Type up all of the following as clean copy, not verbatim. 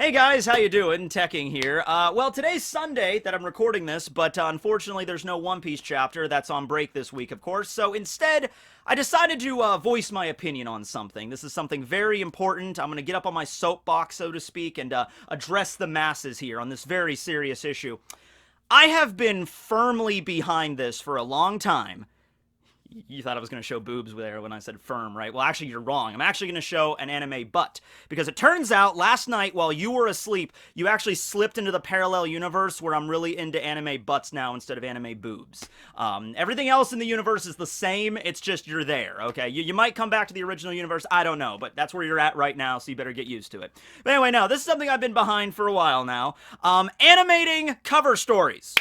Hey guys, how you doing? Tekking here. Well, today's Sunday that I'm recording this, but unfortunately there's no One Piece chapter. That's on break this week, of course. So instead, I decided to voice my opinion on something. This is something very important. I'm going to get up on my soapbox, so to speak, and address the masses here on this very serious issue. I have been firmly behind this for a long time. You thought I was going to show boobs there when I said firm, right? Well, actually, you're wrong. I'm actually going to show an anime butt. Because it turns out, last night, while you were asleep, you actually slipped into the parallel universe where I'm really into anime butts now instead of anime boobs. Everything else in the universe is the same, it's just you're there, okay? You might come back to the original universe, I don't know, but that's where you're at right now, so you better get used to it. But anyway, no, this is something I've been behind for a while now. Animating cover stories.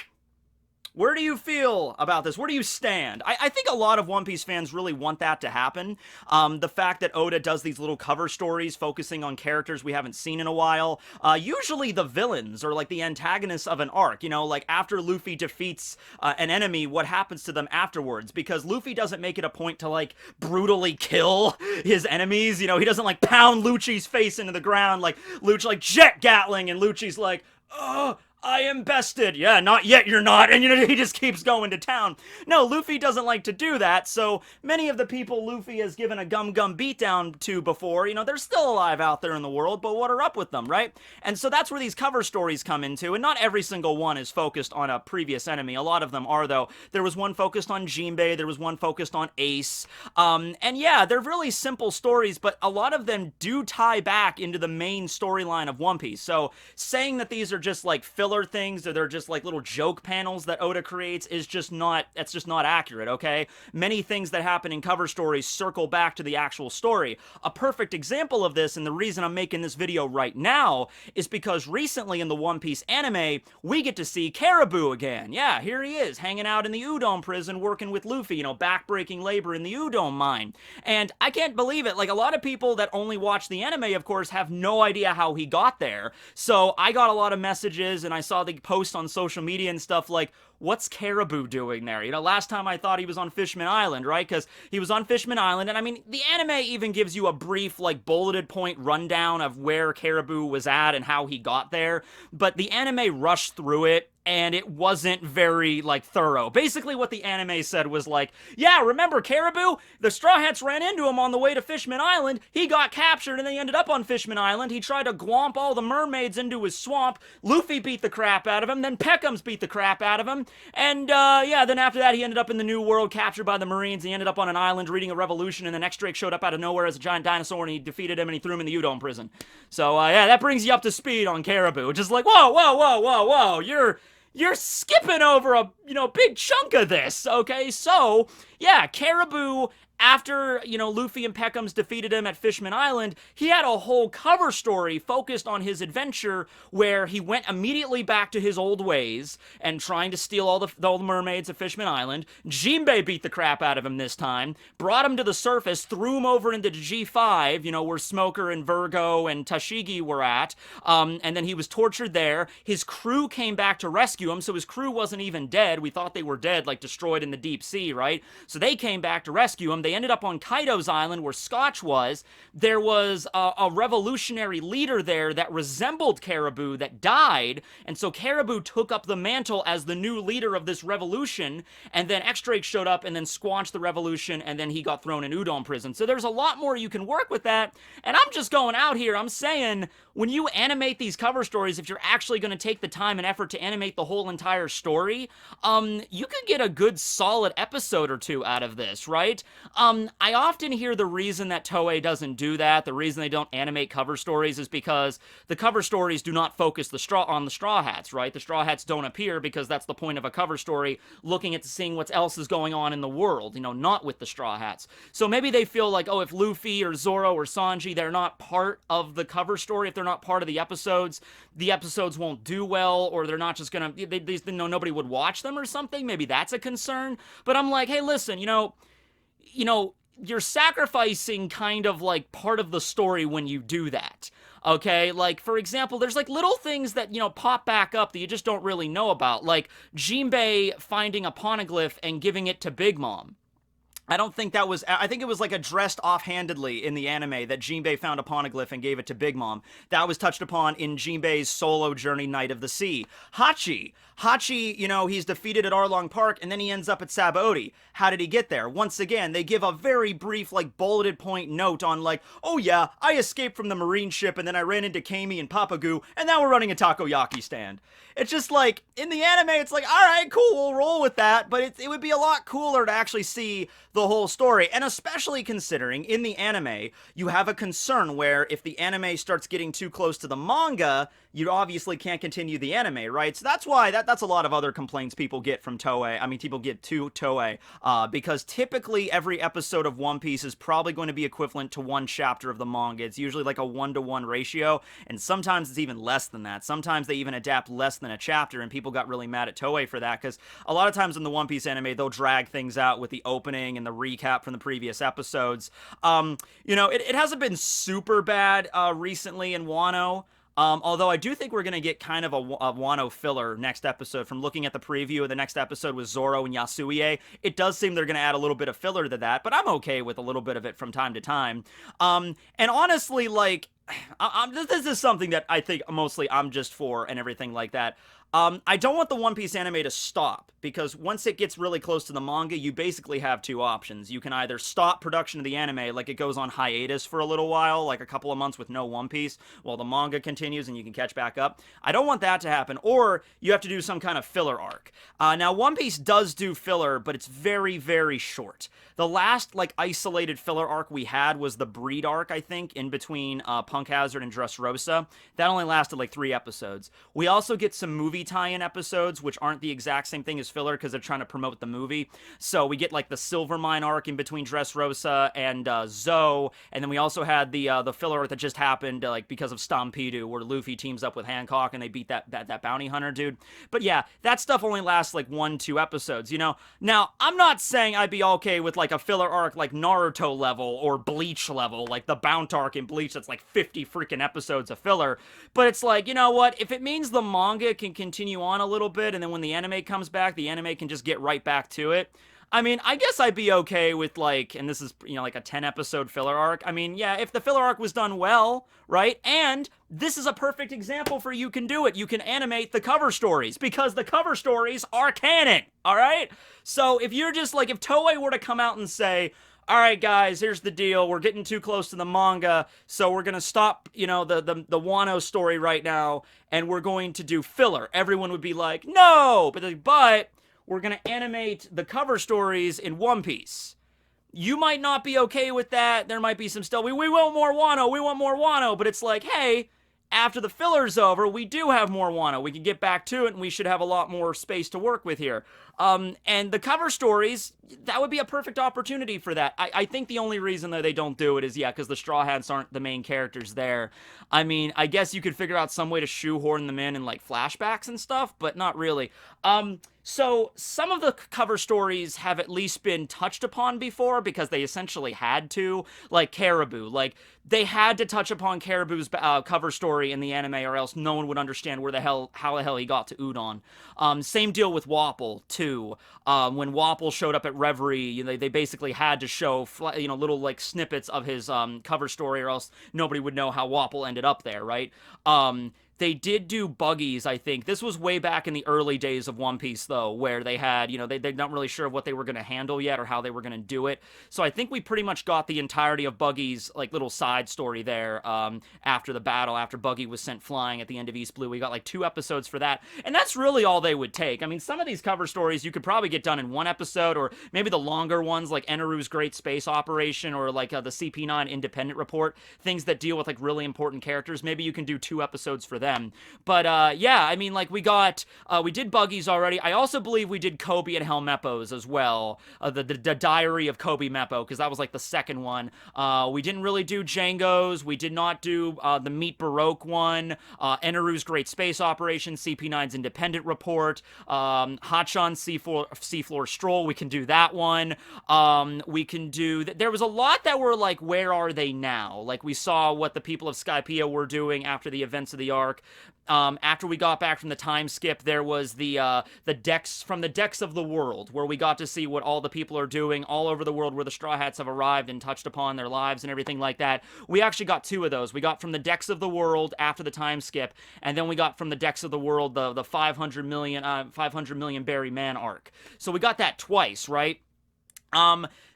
Where do you feel about this? Where do you stand? I think a lot of One Piece fans really want that to happen. The fact that Oda does these little cover stories focusing on characters we haven't seen in a while. Usually the villains or like the antagonists of an arc, you know, like after Luffy defeats an enemy, what happens to them afterwards? Because Luffy doesn't make it a point to like brutally kill his enemies. You know, he doesn't like pound Lucci's face into the ground like Lucci like jet gatling and Lucci's like, oh, I am bested. Yeah, not yet, you're not. And, you know, he just keeps going to town. No, Luffy doesn't like to do that, so many of the people Luffy has given a gum-gum beatdown to before, you know, they're still alive out there in the world, but what are up with them, right? And so that's where these cover stories come into, and not every single one is focused on a previous enemy. A lot of them are, though. There was one focused on Jinbei, there was one focused on Ace, and yeah, they're really simple stories, but a lot of them do tie back into the main storyline of One Piece. So saying that these are just like filler things or they're just like little joke panels that Oda creates is just not, that's just not accurate, okay? Many things that happen in cover stories circle back to the actual story. A perfect example of this, and the reason I'm making this video right now, is because recently in the One Piece anime, we get to see Caribou again. Yeah, here he is, hanging out in the Udon prison working with Luffy, you know, backbreaking labor in the Udon mine. And I can't believe it, like a lot of people that only watch the anime, of course, have no idea how he got there. So I got a lot of messages and I saw the post on social media and stuff like, what's Caribou doing there? You know, last time I thought he was on Fishman Island, right? Because he was on Fishman Island, and I mean, the anime even gives you a brief, like, bulleted point rundown of where Caribou was at and how he got there, but the anime rushed through it, and it wasn't very, like, thorough. Basically, what the anime said was like, yeah, remember Caribou? The Straw Hats ran into him on the way to Fishman Island, he got captured, and they ended up on Fishman Island, he tried to glomp all the mermaids into his swamp, Luffy beat the crap out of him, then Peckham's beat the crap out of him, and, yeah, then after that, he ended up in the New World, captured by the Marines, he ended up on an island reading a revolution, and the next Drake showed up out of nowhere as a giant dinosaur, and he defeated him, and he threw him in the Udon prison. So, yeah, that brings you up to speed on Caribou. Just like, whoa, whoa, whoa, whoa, whoa, you're skipping over a, you know, big chunk of this, okay? So, yeah, Caribou, after, you know, Luffy and Peckham's defeated him at Fishman Island, he had a whole cover story focused on his adventure where he went immediately back to his old ways and trying to steal all the mermaids at Fishman Island. Jinbei beat the crap out of him this time, brought him to the surface, threw him over into G5, you know, where Smoker and Virgo and Tashigi were at, and then he was tortured there. His crew came back to rescue him, so his crew wasn't even dead. We thought they were dead, like destroyed in the deep sea, right? So they came back to rescue him. They ended up on Kaido's island where Scotch was. There was a revolutionary leader there that resembled Caribou that died, and so Caribou took up the mantle as the new leader of this revolution, and then X-Drake showed up and then squanched the revolution, and then he got thrown in Udon prison. So there's a lot more you can work with that, and I'm just going out here, I'm saying, when you animate these cover stories, if you're actually going to take the time and effort to animate the whole entire story, you could get a good solid episode or two out of this, right? I often hear the reason that Toei doesn't do that, the reason they don't animate cover stories is because the cover stories do not focus on the Straw Hats, right? The Straw Hats don't appear because that's the point of a cover story, looking at seeing what else is going on in the world, you know, not with the Straw Hats. So maybe they feel like, oh, if Luffy or Zoro or Sanji, they're not part of the cover story, if they're not part of the episodes won't do well, or they're not just gonna, they know nobody would watch them or something. Maybe that's a concern. But I'm like, hey, listen, you know, you're sacrificing kind of like part of the story when you do that. Okay, like, for example, there's like little things that, you know, pop back up that you just don't really know about, like Jinbei finding a poneglyph and giving it to Big Mom. I don't think that was. I think it was like addressed offhandedly in the anime that Jinbei found a poneglyph and gave it to Big Mom. That was touched upon in Jinbei's solo journey, Night of the Sea. Hachi, he's defeated at Arlong Park and then he ends up at Sabaody. How did he get there? Once again, they give a very brief, like, bulleted point note on, like, oh yeah, I escaped from the marine ship and then I ran into Kami and Papagu and now we're running a takoyaki stand. It's just like, in the anime, it's like, alright, cool, we'll roll with that, but it would be a lot cooler to actually see the whole story, and especially considering in the anime you have a concern where if the anime starts getting too close to the manga, you obviously can't continue the anime, right? So that's why that's a lot of other complaints people get from Toei. I mean, people get to Toei, because typically every episode of One Piece is probably going to be equivalent to one chapter of the manga. It's usually like a 1-to-1 ratio, and sometimes it's even less than that. Sometimes they even adapt less than a chapter, and people got really mad at Toei for that, because a lot of times in the One Piece anime, they'll drag things out with the opening and the recap from the previous episodes. It hasn't been super bad recently in Wano. Although I do think we're going to get kind of a Wano filler next episode. From looking at the preview of the next episode with Zoro and Yasuie, it does seem they're going to add a little bit of filler to that, but I'm okay with a little bit of it from time to time. And honestly, like, this is something that I think mostly I'm just for and everything like that. I don't want the One Piece anime to stop, because once it gets really close to the manga, you basically have two options. You can either stop production of the anime, like it goes on hiatus for a little while, like a couple of months with no One Piece, while the manga continues and you can catch back up. I don't want that to happen, or you have to do some kind of filler arc. Now, One Piece does do filler, but it's very, very short. The last, like, isolated filler arc we had was the Breed arc, I think, in between Punk Hazard and Dressrosa. That only lasted, like, 3 episodes. We also get some movie tie-in episodes, which aren't the exact same thing as filler because they're trying to promote the movie. So we get, like, the Silvermine arc in between Dressrosa and Zoe, and then we also had the filler arc that just happened, like, because of Stampedo, where Luffy teams up with Hancock and they beat that bounty hunter dude. But yeah, that stuff only lasts, like, 1-2 episodes, you know? Now, I'm not saying I'd be okay with, like, a filler arc like Naruto level or Bleach level, like the Bount arc in Bleach that's like 50 freaking episodes of filler, but it's like, you know what, if it means the manga can continue on a little bit and then when the anime comes back, the anime can just get right back to it, I mean, I guess I'd be okay with, like, and this is, like a 10-episode filler arc. I mean, yeah, if the filler arc was done well, right? And this is a perfect example for you can do it. You can animate the cover stories, because the cover stories are canon, all right? So if you're just, like, if Toei were to come out and say, all right, guys, here's the deal. We're getting too close to the manga, so we're going to stop, the Wano story right now, and we're going to do filler. Everyone would be like, no, but we're going to animate the cover stories in One Piece. You might not be okay with that. There might be some stuff. We want more Wano. But it's like, hey, after the filler's over, we do have more Wano. We can get back to it, and we should have a lot more space to work with here. And the cover stories, that would be a perfect opportunity for that. I think the only reason that they don't do it is, because the Straw Hats aren't the main characters there. I mean, I guess you could figure out some way to shoehorn them in like, flashbacks and stuff, but not really. So some of the cover stories have at least been touched upon before because they essentially had to, like Caribou. Like, they had to touch upon Caribou's cover story in the anime or else no one would understand how the hell he got to Udon. Same deal with Wapple, too. When Wapple showed up at Reverie, they basically had to show, little, like, snippets of his cover story or else nobody would know how Wapple ended up there, right? They did do buggies, I think. This was way back in the early days of One Piece, though, where they had, they're not really sure what they were going to handle yet or how they were going to do it. So I think we pretty much got the entirety of Buggy's, like, little side story there after the battle, after Buggy was sent flying at the end of East Blue. We got, like, 2 episodes for that. And that's really all they would take. I mean, some of these cover stories you could probably get done in 1 episode, or maybe the longer ones, like Eneru's Great Space Operation, or, like, the CP9 Independent Report, things that deal with, like, really important characters. Maybe you can do 2 episodes for them. But, yeah, I mean, like, we did Buggies already. I also believe we did Kobe and Helmeppos as well. The Diary of Kobe Meppo, because that was, like, the second one. We didn't really do Django's. We did not do the Meet Baroque one. Eneru's Great Space Operation, CP9's Independent Report. Hachan's Seafloor Stroll, we can do that one. We can do... There was a lot that were, like, where are they now? Like, we saw what the people of Skypiea were doing after the events of the arc. arc. After we got back from the time skip, there was the decks from the decks of the world, where we got to see what all the people are doing all over the world, where the Straw Hats have arrived and touched upon their lives and everything like that. We actually got 2 of those. We got from the decks of the world after the time skip, and then we got from the decks of the world the 500 million Berry Man arc. So we got that twice, right?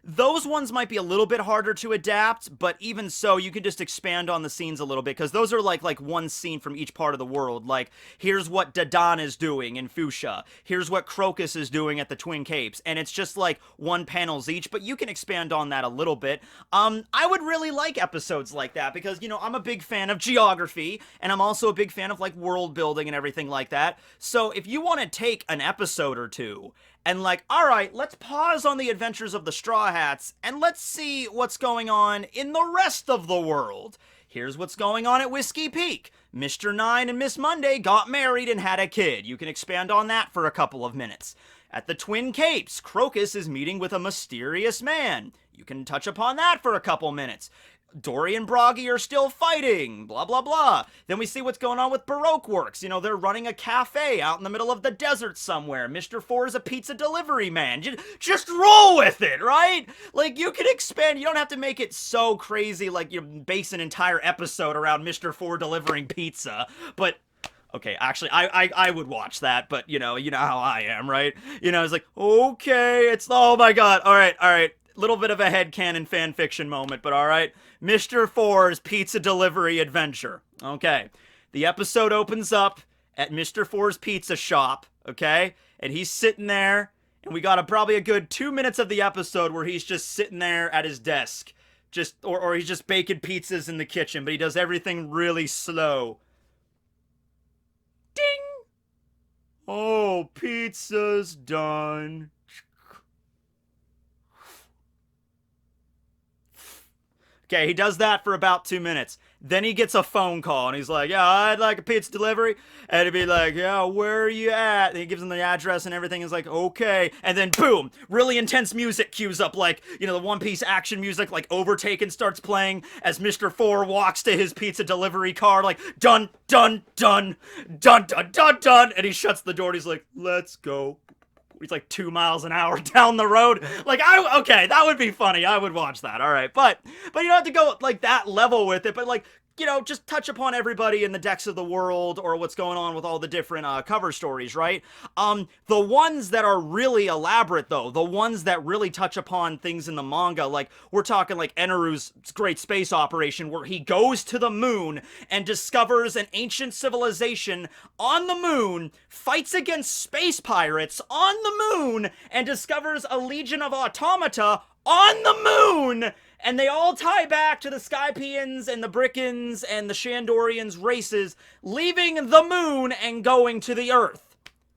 Those ones might be a little bit harder to adapt, but even so, you can just expand on the scenes a little bit, because those are like one scene from each part of the world. Like, here's what Dadan is doing in Fuchsia. Here's what Crocus is doing at the Twin Capes. And it's just like 1 panels each, but you can expand on that a little bit. I would really like episodes like that, because, you know, I'm a big fan of geography, and I'm also a big fan of, like, world building and everything like that. So if you want to take an episode or two and, like, all right, let's pause on the adventures of the Straw Hats, and let's see what's going on in the rest of the world. Here's what's going on at Whiskey Peak. Mr. Nine and Miss Monday got married and had a kid. You can expand on that for a couple of minutes. At the Twin Capes, Crocus is meeting with a mysterious man. You can touch upon that for a couple minutes. Dory and Broggy are still fighting, blah, blah, blah. Then we see what's going on with Baroque Works. You know, they're running a cafe out in the middle of the desert somewhere. Mr. Four is a pizza delivery man. Just roll with it, right? Like, you can expand. You don't have to make it so crazy, like you base an entire episode around Mr. Four delivering pizza. But okay, actually, I would watch that, but, you know how I am, right? You know, it's like, okay, it's, oh my god, all right. Little bit of a headcanon fanfiction moment, but all right. Mr. Four's pizza delivery adventure. Okay. The episode opens up at Mr. Four's pizza shop, okay? And he's sitting there, and we got probably a good 2 minutes of the episode where he's just sitting there at his desk. Or he's just baking pizzas in the kitchen, but he does everything really slow. Ding! Oh, pizza's done. Okay, he does that for about 2 minutes. Then he gets a phone call, and he's like, yeah, I'd like a pizza delivery. And he'd be like, yeah, where are you at? And he gives him the address and everything. He's like, okay. And then, boom, really intense music cues up, like, you know, the One Piece action music, like Overtaken starts playing as Mr. Four walks to his pizza delivery car, like, dun, dun, dun, dun, dun, dun, dun. And he shuts the door, and he's like, let's go. He's like 2 miles an hour down the road. Like, okay, that would be funny. I would watch that. All right. But you don't have to go like that level with it. But like, you know, just touch upon everybody in the decks of the world, or what's going on with all the different cover stories, right? The ones that are really elaborate, though, the ones that really touch upon things in the manga, like, we're talking like Eneru's Great Space Operation, where he goes to the moon and discovers an ancient civilization on the moon, fights against space pirates on the moon, and discovers a legion of automata on the moon! And they all tie back to the Skypians and the Brickens and the Shandorians races leaving the moon and going to the Earth.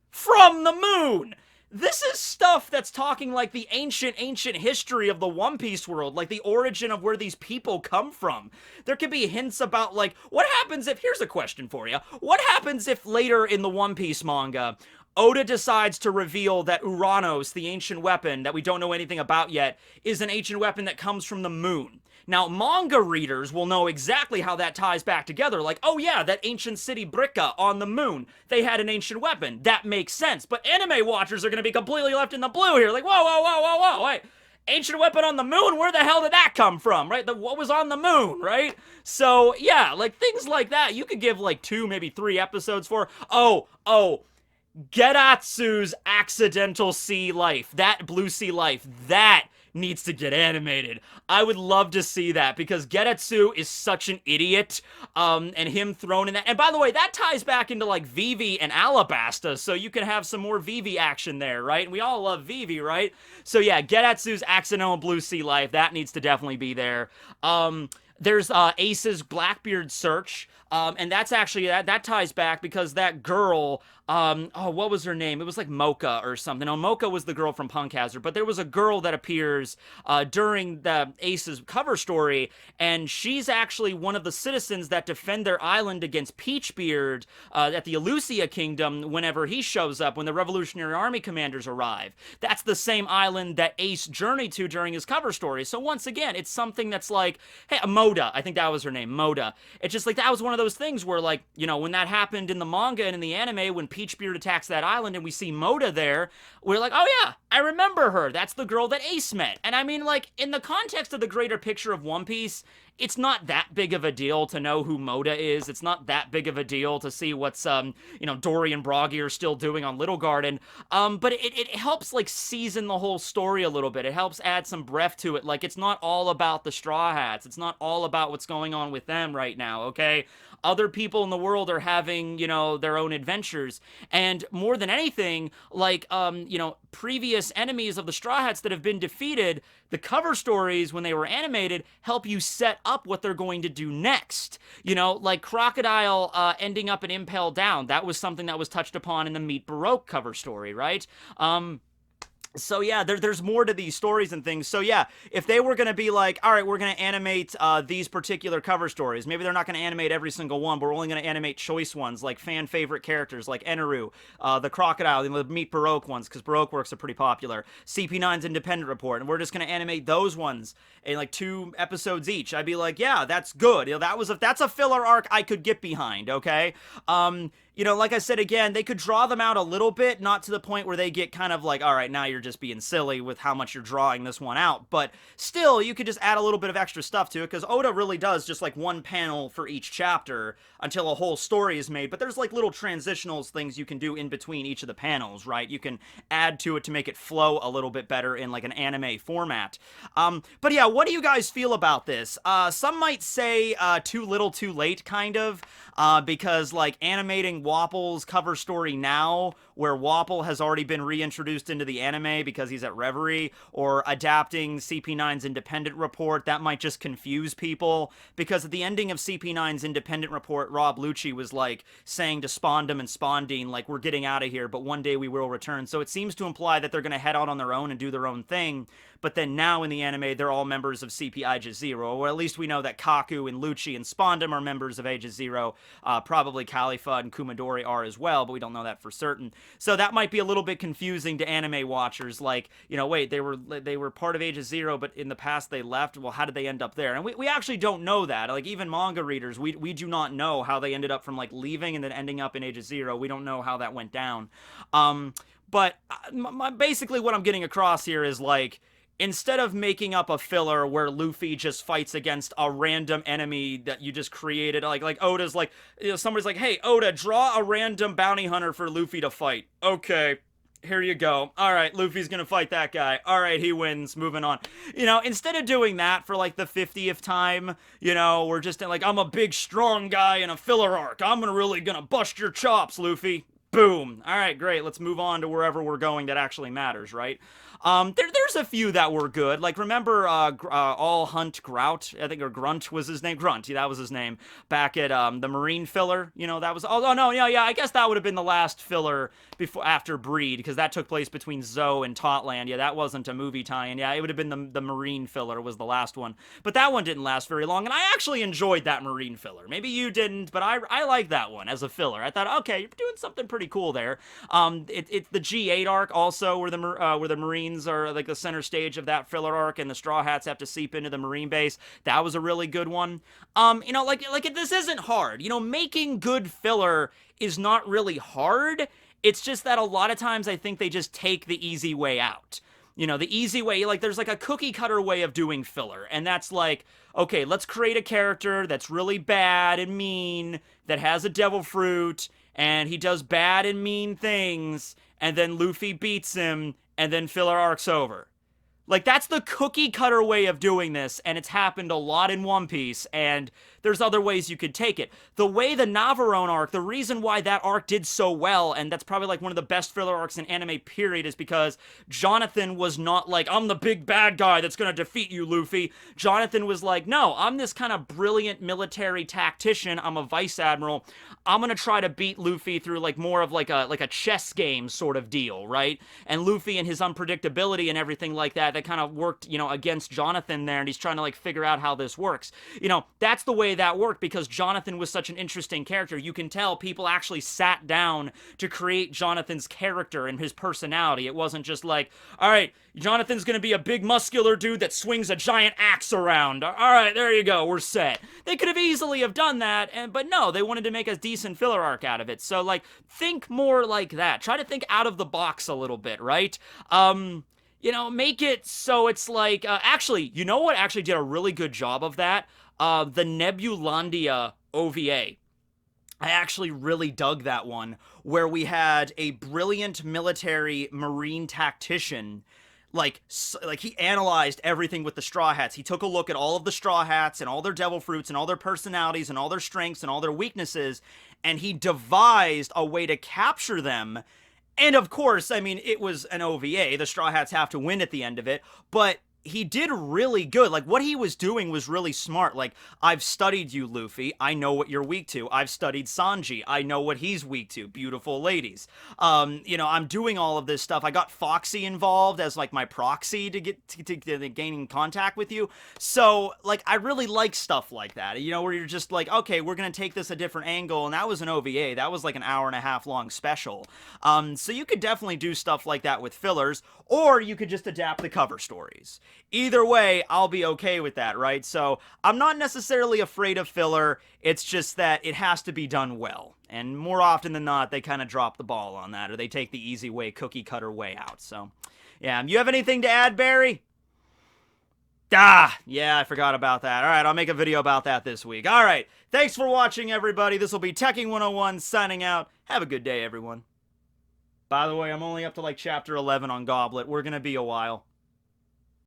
From the moon! This is stuff that's talking like the ancient history of the One Piece world, like the origin of where these people come from. There could be hints about, like, what happens if, here's a question for you, what happens if later in the One Piece manga, Oda decides to reveal that Uranos, the ancient weapon that we don't know anything about yet, is an ancient weapon that comes from the moon. Now, manga readers will know exactly how that ties back together. Like, oh yeah, that ancient city Bricka on the moon, they had an ancient weapon. That makes sense. But anime watchers are going to be completely left in the blue here. Like, whoa, wait. Ancient weapon on the moon? Where the hell did that come from, right? What was on the moon, right? So, yeah, like, things like that, you could give, like, 2, maybe 3 episodes for. Oh, Geratsu's accidental sea life, that blue sea life, that needs to get animated. I would love to see that, because Geratsu is such an idiot, and him thrown in that. And by the way, that ties back into like Vivi and Alabasta, so you can have some more Vivi action there, right? And we all love Vivi, right? So yeah, Geratsu's accidental blue sea life, that needs to definitely be there. There's Ace's Blackbeard search, and that's actually, that ties back because that girl, what was her name? It was like Mocha or something. No, Mocha was the girl from Punk Hazard, but there was a girl that appears during the Ace's cover story, and she's actually one of the citizens that defend their island against Peachbeard at the Eleusia Kingdom whenever he shows up, when the Revolutionary Army commanders arrive. That's the same island that Ace journeyed to during his cover story. So once again, it's something that's like, hey, Moda, I think that was her name, Moda. It's just like, that was one of of those things where, like, you know, when that happened in the manga and in the anime, when Peachbeard attacks that island and we see Moda there, we're like, oh yeah, I remember her. That's the girl that Ace met. And I mean, like, in the context of the greater picture of One Piece, it's not that big of a deal to know who Moda is. It's not that big of a deal to see what's, you know, Dory and Broggy are still doing on Little Garden. But it helps, like, season the whole story a little bit. It helps add some breath to it. Like, it's not all about the Straw Hats. It's not all about what's going on with them right now, okay? Other people in the world are having, you know, their own adventures. And more than anything, like, you know, previous enemies of the Straw Hats that have been defeated, the cover stories, when they were animated, help you set up what they're going to do next. You know, like Crocodile ending up in Impel Down. That was something that was touched upon in the Meet Baroque cover story, right? So yeah, there's more to these stories and things. So yeah, if they were going to be like, all right, we're going to animate these particular cover stories, maybe they're not going to animate every single one, but we're only going to animate choice ones, like fan favorite characters, like Eneru, the Crocodile, the Meet Baroque ones, because Baroque works are pretty popular, CP9's Independent Report, and we're just going to animate those ones in like 2 episodes each. I'd be like, yeah, that's good. You know, that's a filler arc I could get behind, okay? You know, like I said, again, they could draw them out a little bit, not to the point where they get kind of like, all right, now you're just being silly with how much you're drawing this one out. But still, you could just add a little bit of extra stuff to it, because Oda really does just like one panel for each chapter until a whole story is made. But there's like little transitionals things you can do in between each of the panels, right? You can add to it to make it flow a little bit better in like an anime format. But yeah, what do you guys feel about this? Some might say too little too late, kind of, because like animating Wapple's cover story now, where Wapple has already been reintroduced into the anime because he's at Reverie, or adapting CP9's Independent Report, that might just confuse people, because at the ending of CP9's Independent Report, Rob Lucci was like saying to Spondum and Spondine, like, we're getting out of here, but one day we will return. So it seems to imply that they're going to head out on their own and do their own thing. But then now in the anime, they're all members of CP Aegis Zero, or at least we know that Kaku and Lucci and Spondum are members of Aegis Zero. Probably Khalifa and Kumadori are as well, but we don't know that for certain. So that might be a little bit confusing to anime watchers, like, you know, wait, they were part of Aegis Zero, but in the past they left. Well, how did they end up there? And we actually don't know that. Like, even manga readers, we do not know how they ended up from, like, leaving and then ending up in Aegis Zero. We don't know how that went down. But basically what I'm getting across here is, like, instead of making up a filler where Luffy just fights against a random enemy that you just created, like Oda's like, you know, somebody's like, hey, Oda, draw a random bounty hunter for Luffy to fight. Okay, here you go. All right, Luffy's gonna fight that guy. All right, he wins. Moving on. You know, instead of doing that for like the 50th time, you know, we're just like, I'm a big, strong guy in a filler arc. I'm really gonna bust your chops, Luffy. Boom. All right, great. Let's move on to wherever we're going that actually matters, right? There's a few that were good. Like, remember All Hunt Grout, I think, or Grunt was his name? Grunt, yeah, that was his name. Back at the Marine filler, you know, that was, oh no, yeah, I guess that would have been the last filler after Breed, because that took place between Zoe and Totland. Yeah, that wasn't a movie tie-in. Yeah, it would have been the Marine filler was the last one. But that one didn't last very long, and I actually enjoyed that Marine filler. Maybe you didn't, but I like that one as a filler. I thought, okay, you're doing something pretty cool there. It's the G8 arc also, where the Marines are like the center stage of that filler arc, and the Straw Hats have to seep into the Marine base. That was a really good one. You know, like this isn't hard. You know, making good filler is not really hard. It's just that a lot of times I think they just take the easy way out. You know, the easy way, like, there's like a cookie cutter way of doing filler, and that's like, okay, let's create a character that's really bad and mean, that has a devil fruit, and he does bad and mean things, and then Luffy beats him, and then filler arc's over. Like, that's the cookie cutter way of doing this, and it's happened a lot in One Piece, and there's other ways you could take it. The way the Navarone arc, the reason why that arc did so well, and that's probably like one of the best filler arcs in anime period, is because Jonathan was not like, I'm the big bad guy that's gonna defeat you, Luffy. Jonathan was like, no, I'm this kind of brilliant military tactician, I'm a vice admiral, I'm gonna try to beat Luffy through like more of like a chess game sort of deal, right? And Luffy and his unpredictability and everything like that that kind of worked, you know, against Jonathan there, and he's trying to, like, figure out how this works. You know, that's the way that worked, because Jonathan was such an interesting character. You can tell people actually sat down to create Jonathan's character and his personality. It wasn't just like, all right, Jonathan's gonna be a big muscular dude that swings a giant axe around. All right, there you go, we're set. They could have easily have done that, but no, they wanted to make a decent filler arc out of it. So, like, think more like that. Try to think out of the box a little bit, right? You know, make it so it's like, actually, you know what actually did a really good job of that? The Nebulandia OVA. I actually really dug that one, where we had a brilliant military marine tactician. Like he analyzed everything with the Straw Hats. He took a look at all of the Straw Hats and all their devil fruits and all their personalities and all their strengths and all their weaknesses, and he devised a way to capture them. And of course, I mean, it was an OVA. The Straw Hats have to win at the end of it, but he did really good. Like, what he was doing was really smart. Like, I've studied you, Luffy. I know what you're weak to. I've studied Sanji. I know what he's weak to. Beautiful ladies. You know, I'm doing all of this stuff. I got Foxy involved as, like, my proxy to get to gaining contact with you. So, like, I really like stuff like that. You know, where you're just like, okay, we're going to take this a different angle. And that was an OVA. That was like an hour-and-a-half long special. So you could definitely do stuff like that with fillers, or you could just adapt the cover stories. Either way, I'll be okay with that, right? So, I'm not necessarily afraid of filler, it's just that it has to be done well. And more often than not, they kind of drop the ball on that, or they take the easy way, cookie cutter way out. So, yeah. You have anything to add, Barry? Yeah, I forgot about that. Alright, I'll make a video about that this week. Alright, thanks for watching, everybody. This will be Tekking101 signing out. Have a good day, everyone. By the way, I'm only up to, like, Chapter 11 on Goblet. We're gonna be a while.